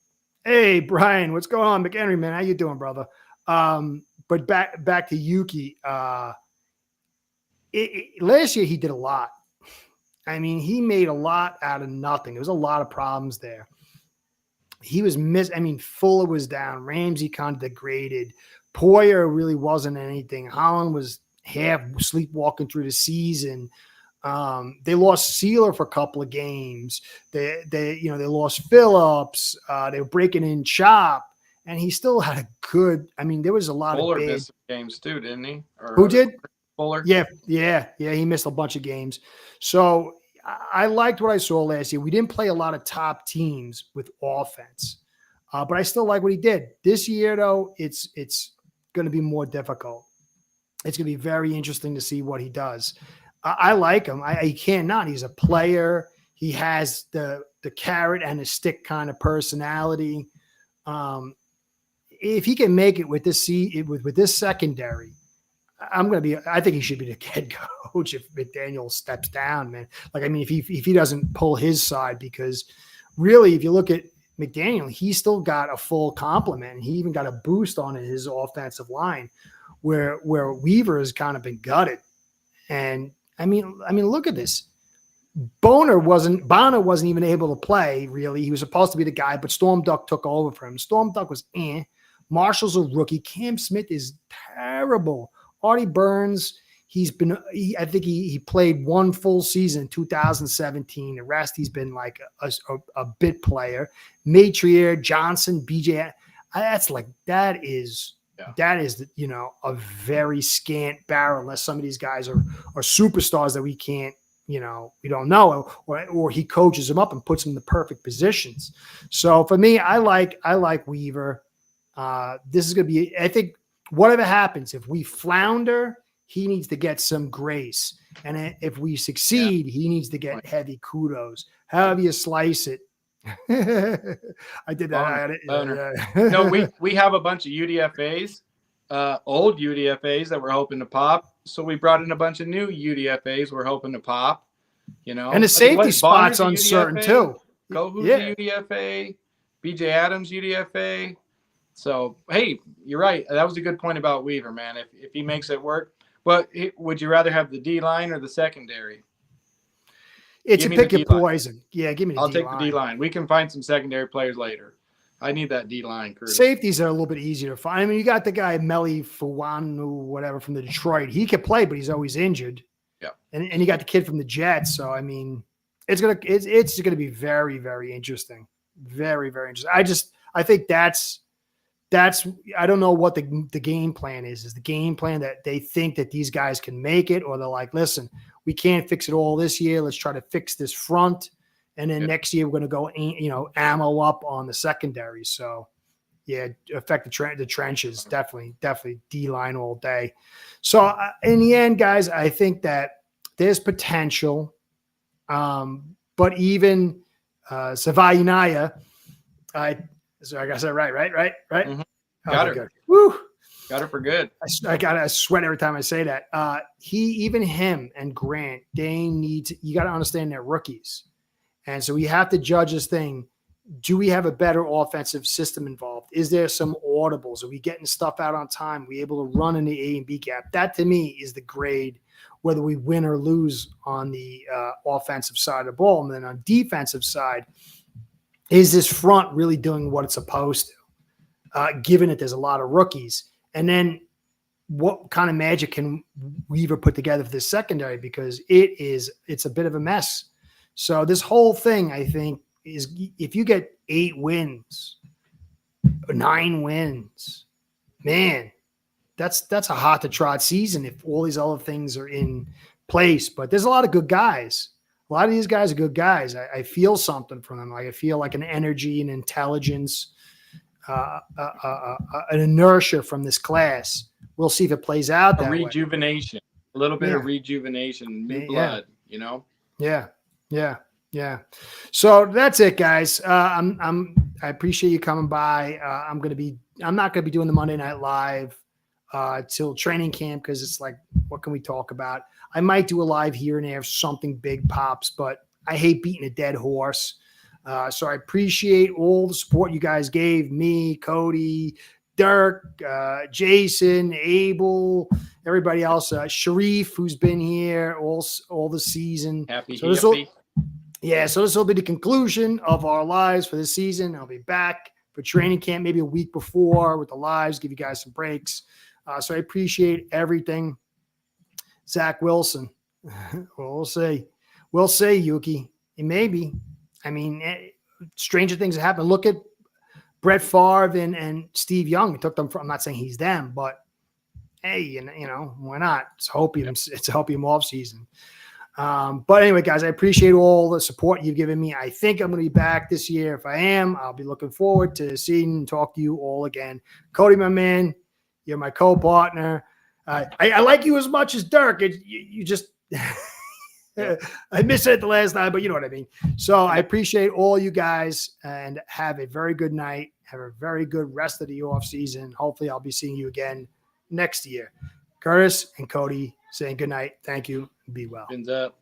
hey, Brian, what's going on? McHenry, man, how you doing, brother? But back to Yuki. Last year he did a lot. I mean, he made a lot out of nothing. There was a lot of problems there. He was Fuller was down. Ramsey kind of degraded. Poyer really wasn't anything. Holland was half sleepwalking through the season. They lost Sealer for a couple of games. They lost Phillips. They were breaking in Chop, and he still had a good. There was a lot Fuller of big missed games too, didn't he? Who did? Fuller. Yeah. He missed a bunch of games. So I liked what I saw last year. We didn't play a lot of top teams with offense, but I still like what he did. This year, though, it's going to be more difficult. It's going to be very interesting to see what he does. I like him. He can't not. He's a player. He has the carrot and the stick kind of personality. If he can make it with this secondary, I think he should be the head coach if McDaniel steps down, man. If he doesn't pull his side, because really, if you look at McDaniel, he's still got a full complement. He even got a boost on his offensive line, where Weaver has kind of been gutted. And look at this. Bonner wasn't even able to play, really. He was supposed to be the guy, but Storm Duck took over for him. Storm Duck was Marshall's a rookie. Cam Smith is terrible. Artie Burns, I think he played one full season in 2017. The rest, he's been like a bit player. Maitrier, Johnson, BJ. That is a very scant barrel, unless some of these guys are superstars that we can't, we don't know, or he coaches them up and puts them in the perfect positions. So for me, I like Weaver. This is going to be, I think, whatever happens, if we flounder, he needs to get some grace. And if we succeed, he needs to get heavy kudos. However you slice it. I did that. No, we have a bunch of UDFAs, old UDFAs that we're hoping to pop. So we brought in a bunch of new UDFAs we're hoping to pop. And the safety spot's uncertain too. Kohu's a UDFA, BJ Adams UDFA. So, hey, you're right. That was a good point about Weaver, man. If he makes it work. But would you rather have the D-line or the secondary? It's a pick your poison. Yeah, give me the D-line. I'll take the D-line. We can find some secondary players later. I need that D-line crew. Safeties are a little bit easier to find. You got the guy Meli Fuanu, whatever, from the Detroit. He can play, but he's always injured. Yeah. And you got the kid from the Jets. So, it's gonna be very, very interesting. Very, very interesting. I think that's I don't know what the game plan is. Is the game plan that they think that these guys can make it, or they're like, listen, we can't fix it all this year. Let's try to fix this front. And then next year we're going to go, ammo up on the secondary. So yeah, affect the trenches. Definitely D-line all day. So in the end, guys, I think that there's potential. But even Savaiinaya, so I got that right? Mm-hmm. Got her. Good. Woo! Got her for good. I sweat every time I say that. Even him and Grant, you got to understand they're rookies. And so we have to judge this thing. Do we have a better offensive system involved? Is there some audibles? Are we getting stuff out on time? Are we able to run in the A and B gap? That to me is the grade, whether we win or lose on the offensive side of the ball. And then on defensive side, is this front really doing what it's supposed to, given that there's a lot of rookies? And then what kind of magic can Weaver put together for this secondary? Because it's a bit of a mess. So this whole thing, I think, is if you get 8 wins or 9 wins, man, that's a hot to trot season if all these other things are in place. But there's a lot of good guys. A lot of these guys are good guys. I feel something from them. Like I feel like an energy and intelligence, an inertia from this class. We'll see if it plays out that rejuvenation, way. A little bit of rejuvenation, new blood, Yeah. So that's it, guys. I appreciate you coming by. I'm not gonna be doing the Monday Night Live till training camp because it's like, what can we talk about? I might do a live here and there if something big pops, but I hate beating a dead horse. So I appreciate all the support you guys gave me, Cody, Dirk, Jason, Abel, everybody else, Sharif, who's been here all the season. So this will be the conclusion of our lives for this season. I'll be back for training camp maybe a week before with the lives, give you guys some breaks. So I appreciate everything. Zach Wilson. We'll see. We'll see, Yuki. Maybe. I mean, stranger things have happened. Look at Brett Favre and Steve Young. It took them I'm not saying he's them, but hey, why not? It's hopium off season. But anyway, guys, I appreciate all the support you've given me. I think I'm going to be back this year. If I am, I'll be looking forward to seeing and talk to you all again. Cody, my man, you're my co-partner. I like you as much as Dirk. You just I missed it the last time, but you know what I mean. So I appreciate all you guys and have a very good night. Have a very good rest of the off season. Hopefully I'll be seeing you again next year. Curtis and Cody saying good night. Thank you. Be well. Fins up.